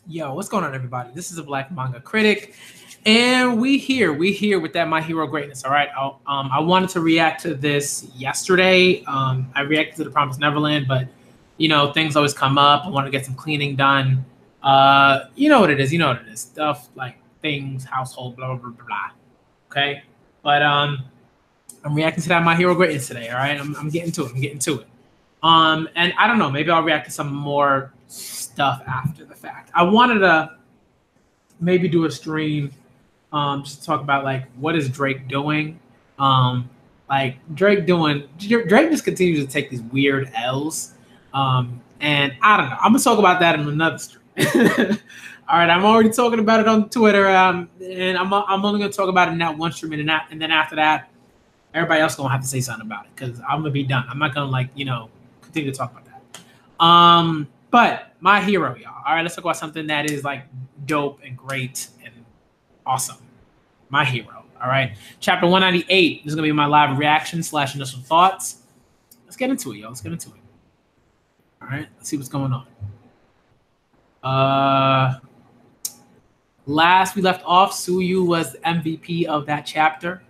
Yo, what's going on, everybody? This is a Black Manga Critic, and we here with that My Hero Greatness. All right, I wanted to react to this yesterday. I reacted to The Promised Neverland, but things always come up. I want to get some cleaning done. You know what it is. You know what it is. Stuff like things, household, blah blah blah blah. Blah. Okay, but I'm reacting to that My Hero Greatness today. All right, I'm getting to it. I'm getting to it. And I don't know. Maybe I'll react to some more stuff after the fact. I wanted to maybe do a stream, just to talk about like what is Drake doing. Like Drake just continues to take these weird L's. And I don't know. I'm gonna talk about that in another stream. All right, I'm already talking about it on Twitter, and I'm only gonna talk about it in that one stream, and then after that, everybody else gonna have to say something about it because I'm gonna be done. I'm not gonna continue to talk about that. But My Hero, y'all. All right, let's talk about something that is like dope and great and awesome. My Hero. All right, chapter 198. This is gonna be my live reaction / initial thoughts. Let's get into it, y'all. Let's get into it. All right, let's see what's going on. Last we left off, Suyu was the MVP of that chapter.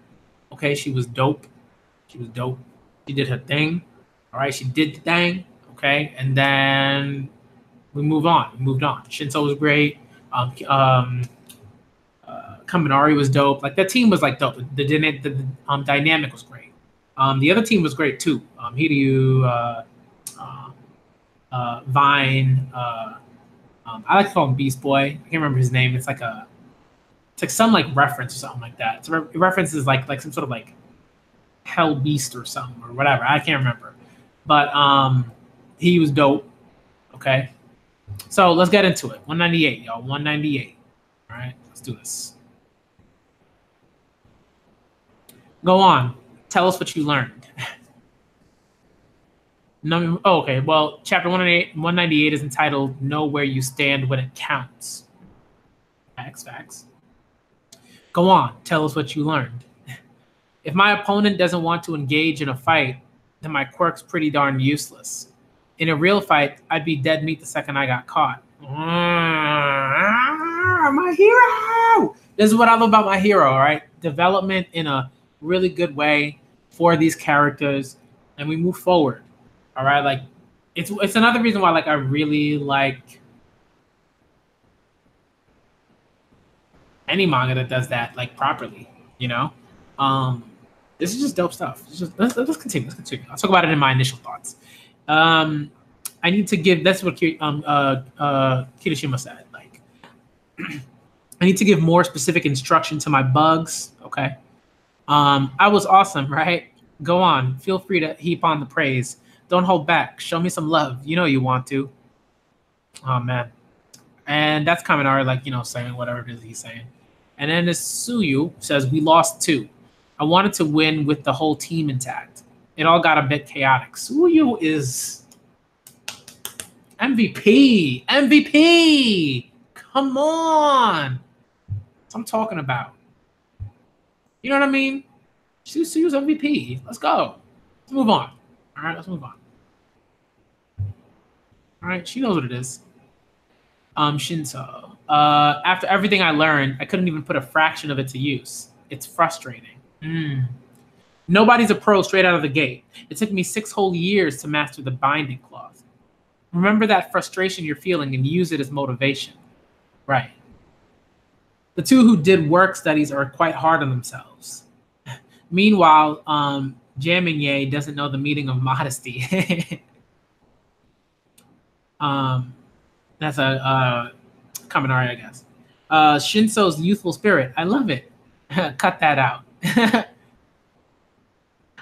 Okay, she was dope. She was dope. She did her thing. All right, she did the thing. Okay, and then we moved on. Shinso was great. Kaminari was dope. Like that team was like dope. The dynamic was great. The other team was great too. Hiryu, Vine. I like to call him Beast Boy. I can't remember his name. It's like some like reference or something like that. It references like some sort of like Hell Beast or something or whatever. I can't remember. But he was dope. Okay. So let's get into it. 198, y'all. 198. All right, let's do this. Go on. Tell us what you learned. Okay. Well, chapter 198 is entitled Know Where You Stand When It Counts. Facts. Go on. Tell us what you learned. If my opponent doesn't want to engage in a fight, then my quirk's pretty darn useless. In a real fight, I'd be dead meat the second I got caught. My hero! This is what I love about My Hero, all right? Development in a really good way for these characters, and we move forward, all right? Like, it's another reason why, like, I really like any manga that does that, like, properly, you know? This is just dope stuff. Let's continue. I'll talk about it in my initial thoughts. I need to give. That's what Kirishima said. Like, I need to give more specific instruction to my bugs. Okay. I was awesome, right? Go on. Feel free to heap on the praise. Don't hold back. Show me some love. You know you want to. Oh man. And that's Kaminari, like saying whatever it is he's saying. And then this Suyu says we lost 2. I wanted to win with the whole team intact. It all got a bit chaotic. Suyu is MVP. MVP. Come on. That's what I'm talking about. You know what I mean? Suyu's MVP. Let's go. Let's move on. All right, let's move on. All right, she knows what it is. Shinso. After everything I learned, I couldn't even put a fraction of it to use. It's frustrating. Nobody's a pro straight out of the gate. It took me 6 whole years to master the binding cloth. Remember that frustration you're feeling and use it as motivation. Right. The 2 who did work studies are quite hard on themselves. Meanwhile, Jaminye doesn't know the meaning of modesty. That's a Kaminari, I guess. Shinso's youthful spirit. I love it. Cut that out.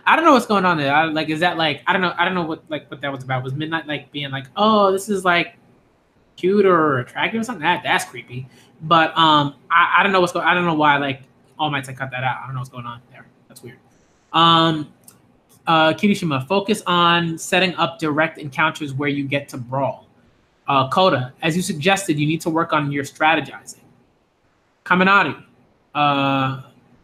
I don't know what's going on there. Is that like I don't know what that was about. Was Midnight like being like, oh, this is like cute or attractive or something? That's creepy. But I don't know what's going. I don't know why like All Might said cut that out. I don't know what's going on there. That's weird. Kirishima, focus on setting up direct encounters where you get to brawl. Koda, as you suggested, you need to work on your strategizing. Kaminari,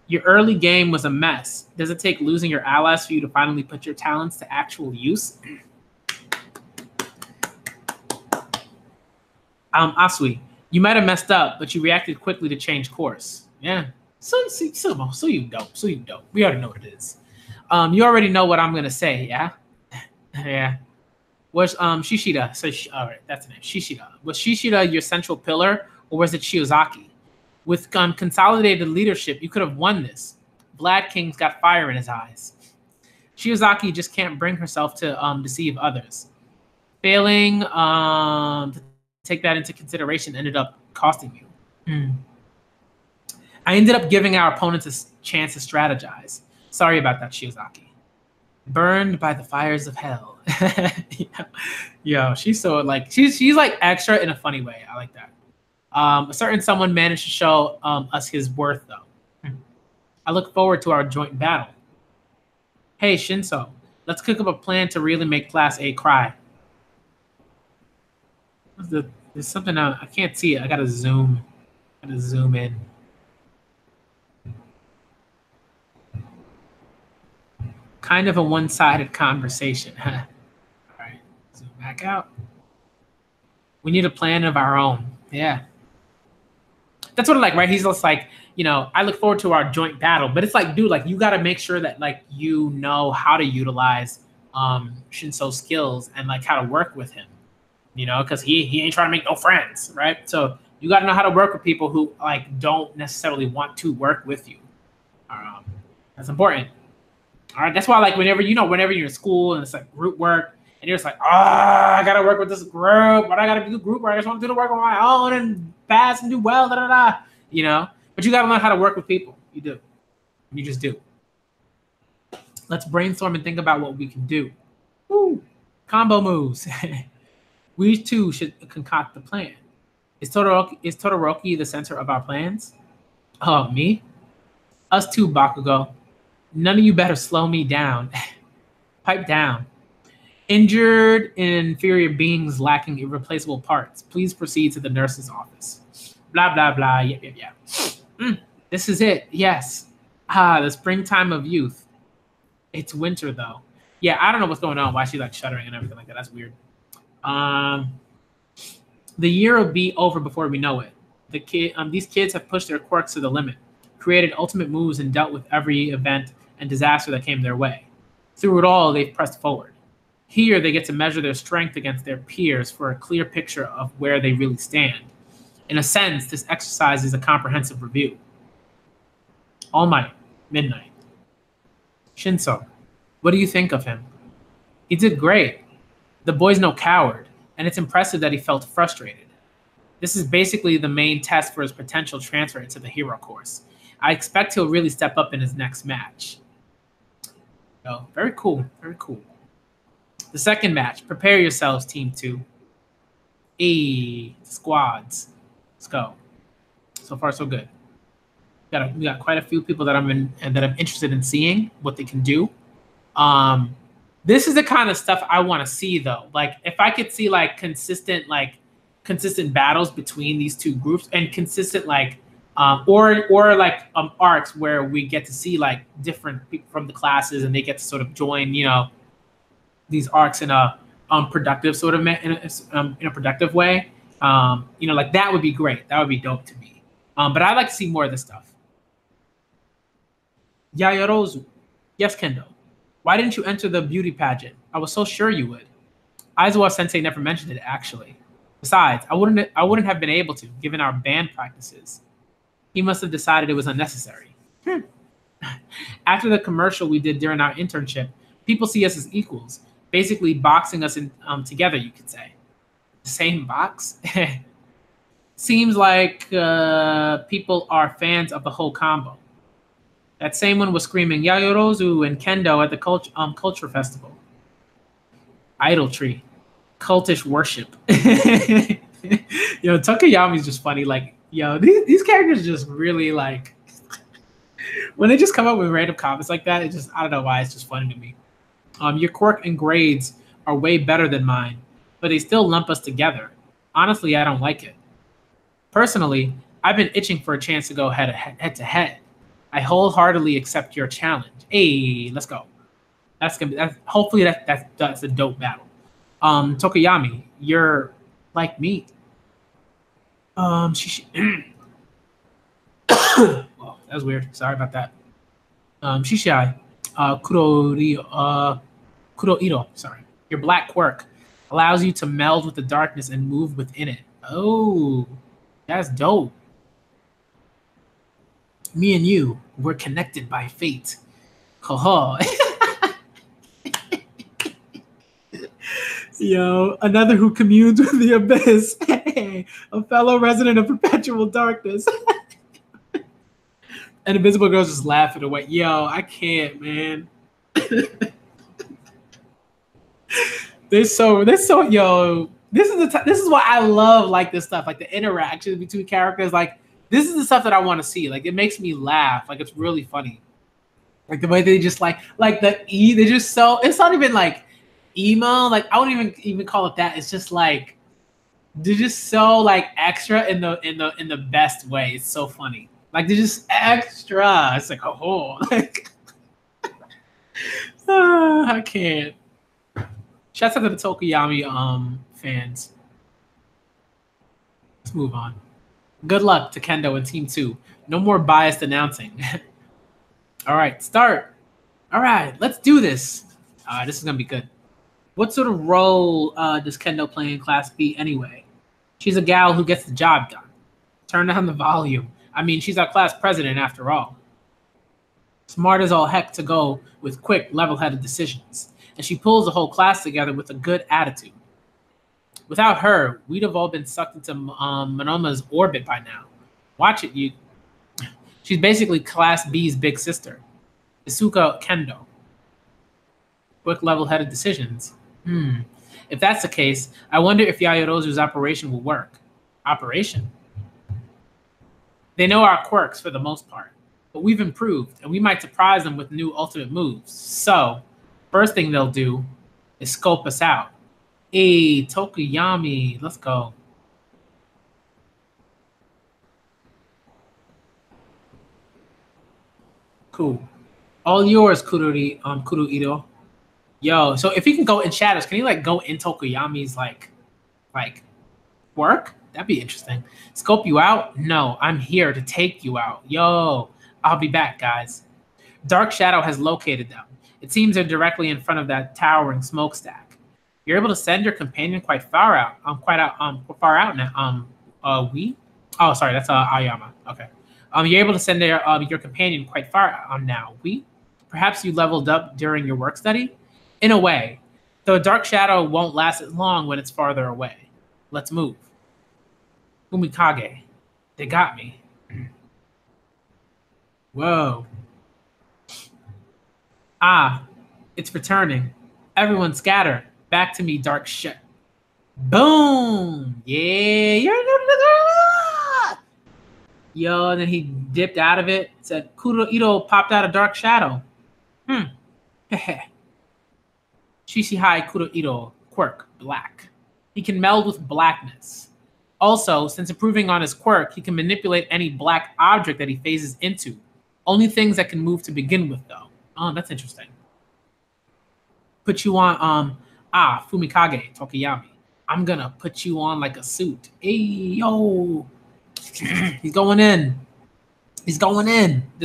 your early game was a mess. Does it take losing your allies for you to finally put your talents to actual use? Asui, You might have messed up, but you reacted quickly to change course. Yeah. So you dope. So you dope. We already know what it is. You already know what I'm gonna say, yeah? Yeah. Was Shishida? So all right, that's the name. Shishida. Was Shishida your central pillar, or was it Shiozaki? With consolidated leadership, you could have won this. Vlad King's got fire in his eyes. Shiozaki just can't bring herself to deceive others. Failing to take that into consideration ended up costing you. I ended up giving our opponents a chance to strategize. Sorry about that, Shiozaki. Burned by the fires of hell. Yo, she's so like she's like extra in a funny way. I like that. A certain someone managed to show us his worth, though. I look forward to our joint battle. Hey, Shinso, let's cook up a plan to really make Class A cry. There's something I can't see it. I gotta zoom in. Kind of a one-sided conversation, huh? All right, zoom back out. We need a plan of our own. Yeah. That's what I like, right? He's just like, I look forward to our joint battle. But it's like, dude, like you got to make sure that like you know how to utilize Shinso's skills and like how to work with him, because he ain't trying to make no friends, right? So you got to know how to work with people who like don't necessarily want to work with you. That's important. All right, that's why like whenever you're in school and it's like group work and you're just like, I gotta work with this group, but I gotta do group work. I just want to do the work on my own and pass and do well, But you gotta learn how to work with people. You do. You just do. Let's brainstorm and think about what we can do. Woo! Combo moves. We too should concoct the plan. Is Todoroki the center of our plans? Oh, me? Us too, Bakugo. None of you better slow me down. Pipe down. Injured and inferior beings lacking irreplaceable parts. Please proceed to the nurse's office. Blah, blah, blah. Yeah. This is it. Yes. The springtime of youth. It's winter, though. Yeah, I don't know what's going on. Why she's like shuddering and everything like that. That's weird. The year will be over before we know it. These kids have pushed their quirks to the limit, created ultimate moves, and dealt with every event and disaster that came their way. Through it all, they've pressed forward. Here, they get to measure their strength against their peers for a clear picture of where they really stand. In a sense, this exercise is a comprehensive review. All Might, midnight. Shinso, what do you think of him? He did great. The boy's no coward, and it's impressive that he felt frustrated. This is basically the main test for his potential transfer into the hero course. I expect he'll really step up in his next match. Oh, very cool. Very cool. The second match. Prepare yourselves, Team 2. Squads. Let's go. So far, so good. We got quite a few people that I'm interested in seeing what they can do. This is the kind of stuff I want to see, though. Like, if I could see like consistent battles between these two groups and consistent arcs where we get to see like different people from the classes and they get to sort of join, these arcs in a productive sort of in a productive way. Like that would be great. That would be dope to me. But I'd like to see more of this stuff. Yayorozu. Yes, Kendo. Why didn't you enter the beauty pageant? I was so sure you would. Aizawa Sensei never mentioned it, actually. Besides, I wouldn't have been able to, given our band practices. He must have decided it was unnecessary. After the commercial we did during our internship, people see us as equals, basically boxing us in together, you could say. The same box? Seems like people are fans of the whole combo. That same one was screaming Yayorozu and Kendo at the culture festival. Idolatry. Cultish worship. Takayami's just funny. Like, these characters just really like when they just come up with random comments like that, I don't know why, it's just funny to me. Your quirk and grades are way better than mine, but they still lump us together. Honestly, I don't like it. Personally, I've been itching for a chance to go head to head. I wholeheartedly accept your challenge. Hey, let's go. Hopefully that's a dope battle. Tokoyami, you're like me. Well, that was weird. Sorry about that. Shishai, Kuroiro, sorry. Your black quirk allows you to meld with the darkness and move within it. Oh, that's dope. Me and you, we're connected by fate. Haha. Yo, another who communes with the abyss. A fellow resident of perpetual darkness. And Invisible Girl's just laughing away. Yo, I can't, man. they're so yo. This is why I love like this stuff, like the interactions between characters. Like this is the stuff that I want to see. Like it makes me laugh. Like it's really funny. Like the way they just like they just so it's not even like emo. Like I wouldn't even call it that. It's just like they're just so like extra in the best way. It's so funny. Like they're just extra. It's like oh like I can't. Shouts out to the Tokuyami fans. Let's move on. Good luck to Kendo and Team 2. No more biased announcing. All right, start. All right, let's do this. This is gonna be good. What sort of role does Kendo play in Class B anyway? She's a gal who gets the job done. Turn down the volume. I mean, she's our class president after all. Smart as all heck to go with quick, level-headed decisions. And she pulls the whole class together with a good attitude. Without her, we'd have all been sucked into Monoma's orbit by now. Watch it, you. She's basically Class B's big sister. Isuka Kendo. Quick, level-headed decisions. If that's the case, I wonder if Yayorozu's operation will work. Operation? They know our quirks for the most part, but we've improved, and we might surprise them with new ultimate moves. So, first thing they'll do is scope us out. Hey, Tokuyami, let's go. Cool. All yours, Kuruiro. Yo, so if he can go in shadows, can he like go in Tokuyami's like work? That'd be interesting. Scope you out? No, I'm here to take you out. Yo, I'll be back, guys. Dark Shadow has located them. It seems they're directly in front of that towering smokestack. You're able to send your companion quite far out. Far out now. We? Oh, sorry, that's Ayama. Okay. You're able to send your companion quite far out now. We? Perhaps you leveled up during your work study? In a way, though Dark Shadow won't last as long when it's farther away. Let's move. Fumikage. They got me. Whoa. It's returning. Everyone scatter. Back to me, dark shit. Boom! Yeah. Yo, and then he dipped out of it. Said, Kuroiro popped out a dark shadow. Shishihai Kuroiro, quirk, black. He can meld with blackness. Also, since improving on his quirk, he can manipulate any black object that he phases into. Only things that can move to begin with, though. Oh, that's interesting. Put you on, Fumikage, Tokuyami. I'm gonna put you on like a suit. Hey, yo. He's going in. This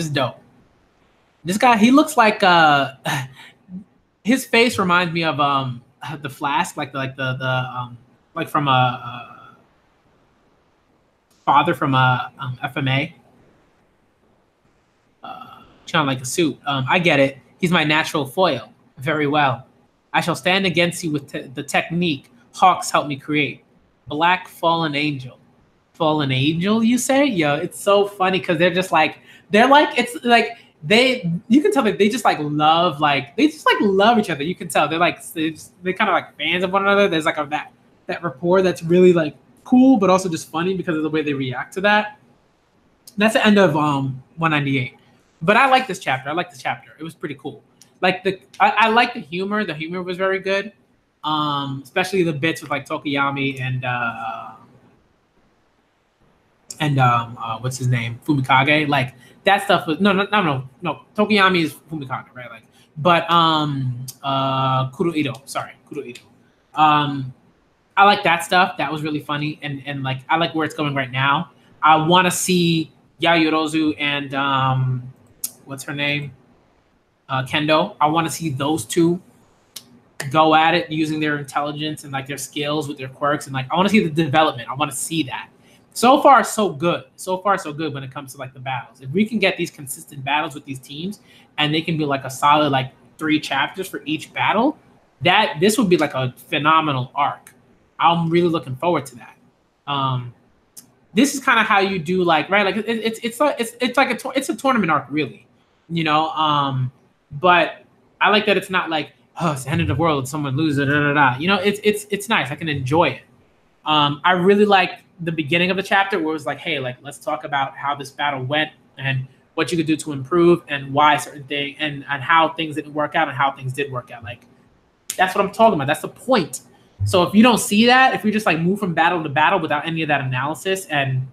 is dope. This guy, he looks like, his face reminds me of, the Flask, like from a father from a FMA. Kind of like a suit. I get it. He's my natural foil. Very well. I shall stand against you with the technique Hawks helped me create. Black Fallen Angel. Fallen Angel, you say? Yo, it's so funny because you can tell that they just love each other. You can tell they're kind of like fans of one another. There's like that rapport that's really like cool, but also just funny because of the way they react to that. That's the end of 198. But I like this chapter. It was pretty cool. I like the humor. The humor was very good. Especially the bits with like Tokuyami and what's his name? Fumikage. Like that stuff was no. Tokuyami is Fumikage, right? Kuroiro. Sorry, Kuroiro. I like that stuff. That was really funny, and like I like where it's going right now. I want to see Yayorozu and what's her name, Kendo. I want to see those two go at it using their intelligence and like their skills with their quirks, and like I want to see the development. I want to see that. So far, so good. So far, so good when it comes to like the battles. If we can get these consistent battles with these teams, and they can be like a solid like 3 chapters for each battle, that this would be like a phenomenal arc. I'm really looking forward to that. This is kind of how you do like right, like it's a tournament arc really, you know. But I like that it's not like oh it's the end of the world, someone loses, da, da, da. You know, it's nice. I can enjoy it. I really like the beginning of the chapter where it was like, hey, like let's talk about how this battle went and what you could do to improve and why certain thing and how things didn't work out and how things did work out. Like that's what I'm talking about. That's the point. So if you don't see that, if you just like move from battle to battle without any of that analysis and,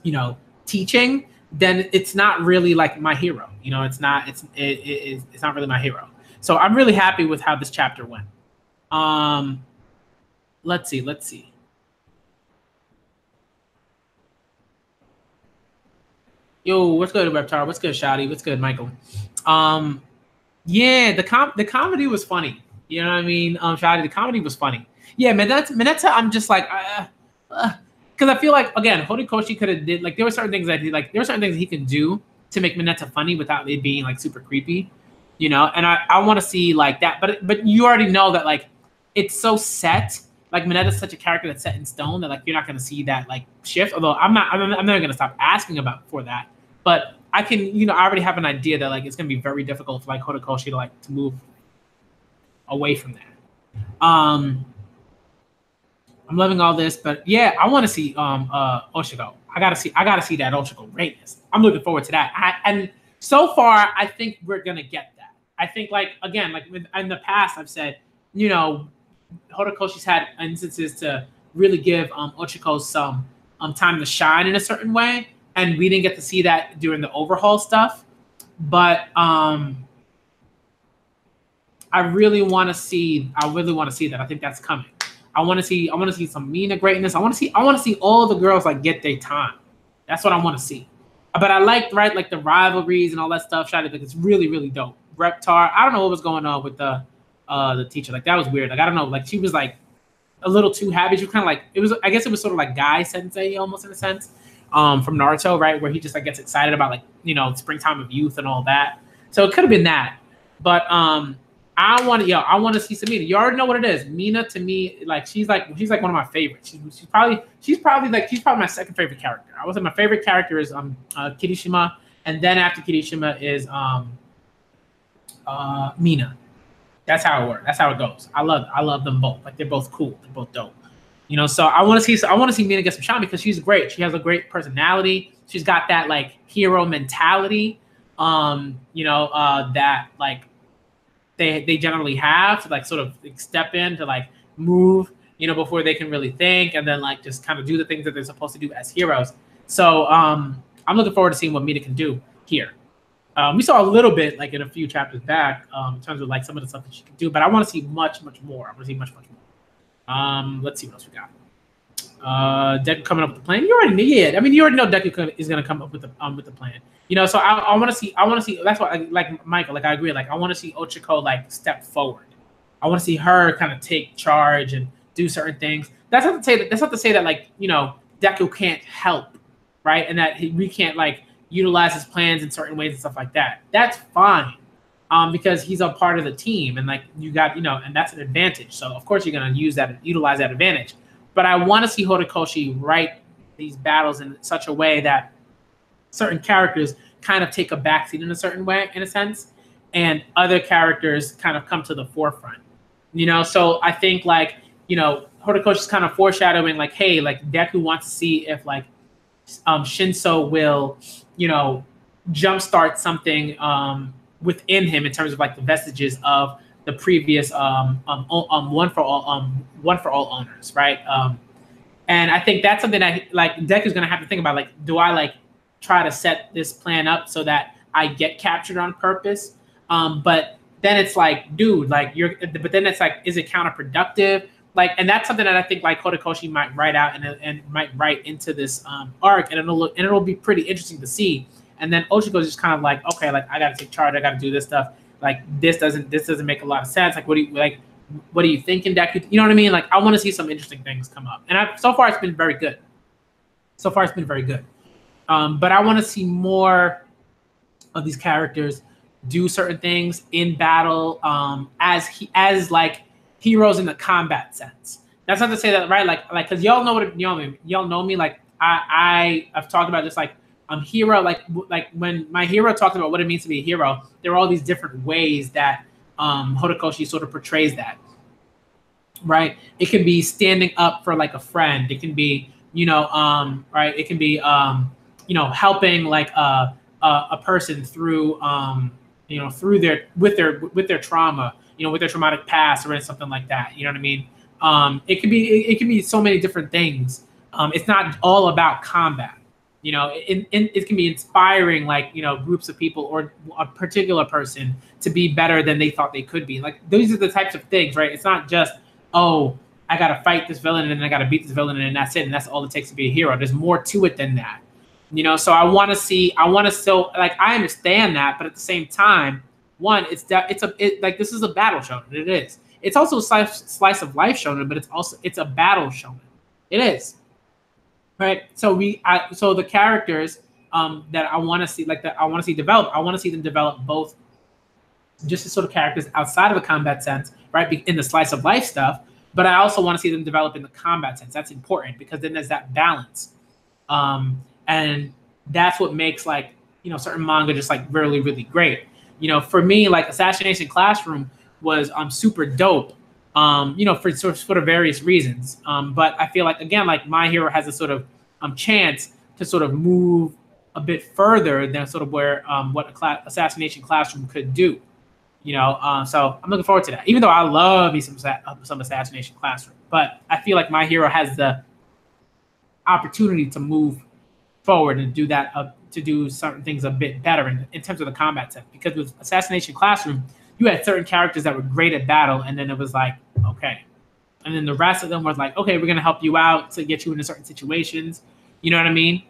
you know, teaching, then it's not really like my hero. You know, it's not really my hero. So I'm really happy with how this chapter went. Let's see. Yo, what's good, Reptar? What's good, Shadi? What's good, Michael? Yeah, the comedy was funny. You know what I mean? Shadi, the comedy was funny. Yeah, Mineta, I'm just like, because I feel like again, Horikoshi could have did like there were certain things that he can do to make Mineta funny without it being like super creepy, you know. And I want to see like that, but you already know that like it's so set. Like Mineta's such a character that's set in stone that like you're not going to see that like shift. Although I'm never going to stop asking about for that. But I can, you know, I already have an idea that like it's going to be very difficult for like Horikoshi to move away from that. I'm loving all this, but yeah, I want to see Oshiko. I gotta see that Oshiko greatness. I'm looking forward to that. And so far, I think we're gonna get that. I think like again, like in the past, I've said, you know, Horikoshi's had instances to really give Ochiko some time to shine in a certain way, and we didn't get to see that during the overhaul stuff. But I really want to see that. I think that's coming. I want to see some Mina greatness. I want to see all the girls like get their time. That's what I want to see. But I like like the rivalries and all that stuff. Like it's really really dope. Reptar, I don't know what was going on with the teacher. Like that was weird. Like I don't know. Like she was like a little too happy. She was kind of like it was. I guess it was sort of like Guy Sensei almost in a sense from Naruto, right? Where he just like gets excited about like you know springtime of youth and all that. So it could have been that. But I want to see some Mina. You already know what it is. Mina to me, like she's like one of my favorites. She's probably my second favorite character. I would say my favorite character is Kirishima, and then after Kirishima is Mina. That's how it works. That's how it goes. I love them both. Like they're both cool. They're both dope. You know, so I want to see Mina get some shine because she's great. She has a great personality. She's got that like hero mentality. That like they generally have to like sort of like, step in to like move, you know, before they can really think and then like just kind of do the things that they're supposed to do as heroes. So I'm looking forward to seeing what Mina can do here. We saw a little bit like in a few chapters back in terms of like some of the stuff that she can do, but I want to see much more. I want to see much more. Let's see what else we got. Deku coming up with the plan. You already know Deku is going to come up with the plan. You know, so I want to see. That's why, like Michael, like I agree. Like I want to see Ochiko like step forward. I want to see her kind of take charge and do certain things. That's not to say that like you know Deku can't help, right? And that we can't like utilize his plans in certain ways and stuff like that. That's fine, because he's a part of the team, and like you got and that's an advantage. So of course you're gonna utilize that advantage. But I want to see Horikoshi write these battles in such a way that certain characters kind of take a backseat in a certain way, in a sense, and other characters kind of come to the forefront. You know, so I think like, Horikoshi's kind of foreshadowing like, hey, like Deku wants to see if like Shinso will, jumpstart something within him in terms of like the vestiges of the previous one for all owners, right? And I think that's something that like Deku's gonna have to think about. Like, do I like try to set this plan up so that I get captured on purpose? But then it's like, dude, like but then it's like, is it counterproductive? like, and that's something that I think like Horikoshi might write out and might write into this arc, and it'll be pretty interesting to see. And then Ochiko's just kind of like, okay, like I got to take charge, I got to do this stuff. Like this doesn't make a lot of sense. Like what are you thinking, Deku? You know what I mean? Like I want to see some interesting things come up, and so far it's been very good. So far it's been very good. But I want to see more of these characters do certain things in battle as like heroes in the combat sense. That's not to say that, right? Like because y'all know what y'all know me. Like I've talked about this like hero, like when my hero talked about what it means to be a hero, there are all these different ways that Horikoshi sort of portrays that. Right? It can be standing up for like a friend. It can be, right? It can be helping like a person through through their trauma, with their traumatic past or something like that. You know what I mean? It can be so many different things. It's not all about combat. It can be inspiring, like, groups of people or a particular person to be better than they thought they could be. Like, those are the types of things, right? It's not just, oh, I got to fight this villain and then I got to beat this villain and that's it. And that's all it takes to be a hero. There's more to it than that. So I I understand that, but at the same time, one, this is a battle shonen. It is. It's also a slice of life shonen, but it's a battle shonen. It is. Right. So the characters that I want to see, develop. I want to see them develop both just as sort of characters outside of a combat sense, right? In the slice of life stuff, but I also want to see them develop in the combat sense. That's important because then there's that balance. And that's what makes certain manga just like really, really great. For me, like Assassination Classroom was super dope. For various reasons. But I feel like, again, like My Hero has a sort of chance to sort of move a bit further than sort of where what Assassination Classroom could do. So I'm looking forward to that. Even though I love me some Assassination Classroom, but I feel like My Hero has the opportunity to move forward and do that, to do certain things a bit better in terms of the combat sense. Because with Assassination Classroom, you had certain characters that were great at battle, and then it was like, okay. And then the rest of them was like, okay, we're going to help you out to get you into certain situations. You know what I mean?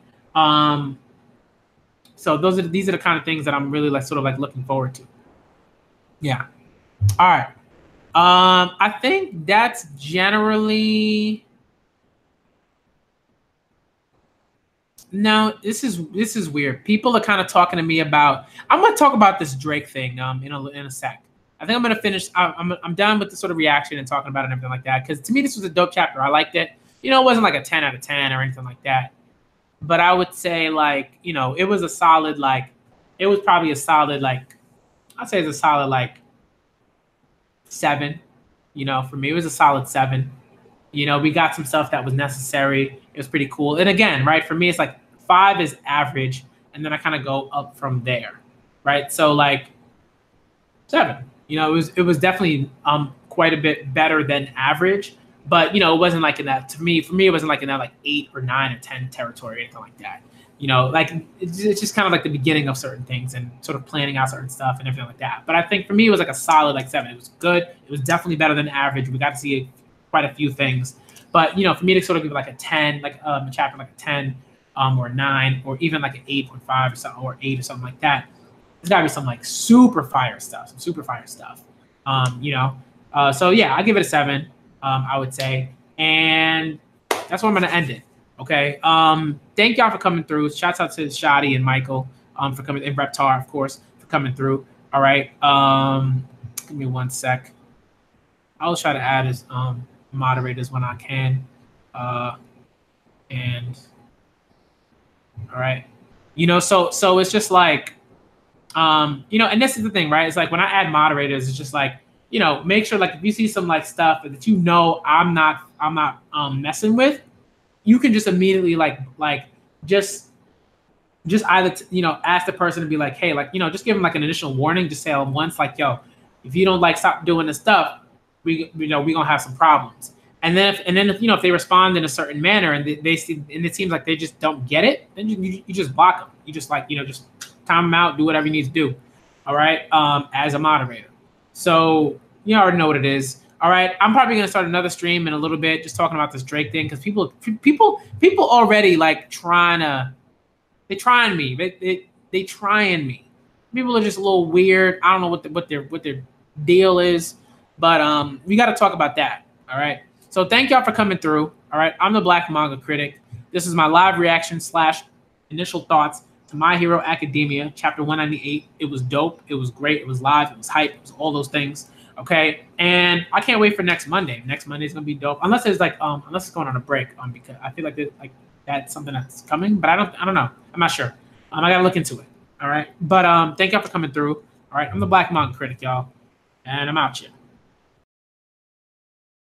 So these are the kind of things that I'm really looking forward to. Yeah. All right. I think that's generally... No, this is weird. People are kind of talking to me about. I'm going to talk about this Drake thing in a sec. I think I'm going to finish. I'm done with the sort of reaction and talking about it and everything like that, because to me this was a dope chapter. I liked it. It wasn't like a 10 out of 10 or anything like that, but I would say it was a solid it was probably a solid I'd say it's a solid 7. For me it was a solid 7. We got some stuff that was necessary. It was pretty cool. And again, right, for me, it's 5 is average, and then I kind of go up from there, right? So 7. It was definitely quite a bit better than average, but it wasn't in that. For me, it wasn't in that 8 or 9 or 10 territory or anything like that. It's just kind of the beginning of certain things and sort of planning out certain stuff and everything like that. But I think for me, it was a solid 7. It was good. It was definitely better than average. We got to see quite a few things. But, for me to sort of give a 10, a chapter a 10 or a 9 or even an 8.5 or something, or 8 or something like that, there's got to be some super fire stuff, So, yeah, I give it a 7, I would say. And that's where I'm going to end it. Okay. Thank y'all for coming through. Shouts out to Shadi and Michael for coming, and Reptar, of course, for coming through. All right. Give me 1 sec. I'll try to add as moderators when I can. And all right. So it's just and this is the thing, right? It's when I add moderators, it's just make sure if you see some stuff that I'm not messing with, you can just immediately just either ask the person to be hey, just give them an initial warning, just say once yo, if you don't stop doing this stuff, we're gonna have some problems. And then if they respond in a certain manner and they see, and it seems like they just don't get it, then you just block them. You just just time them out, do whatever you need to do. All right, as a moderator. So you already know what it is. All right, I'm probably gonna start another stream in a little bit, just talking about this Drake thing, because people already like they trying me. They trying me. People are just a little weird. I don't know what their deal is, but we got to talk about that. All right. So thank y'all for coming through. All right. I'm the Black Manga Critic. This is my live reaction / initial thoughts to My Hero Academia, chapter 198. It was dope. It was great. It was live. It was hype. It was all those things. Okay. And I can't wait for next Monday. Next Monday is gonna be dope. Unless it's like unless it's going on a break. Because I feel like that's something that's coming, but I don't know. I'm not sure. I gotta look into it. All right. But thank y'all for coming through. All right. I'm the Black Manga Critic, y'all. And I'm out here.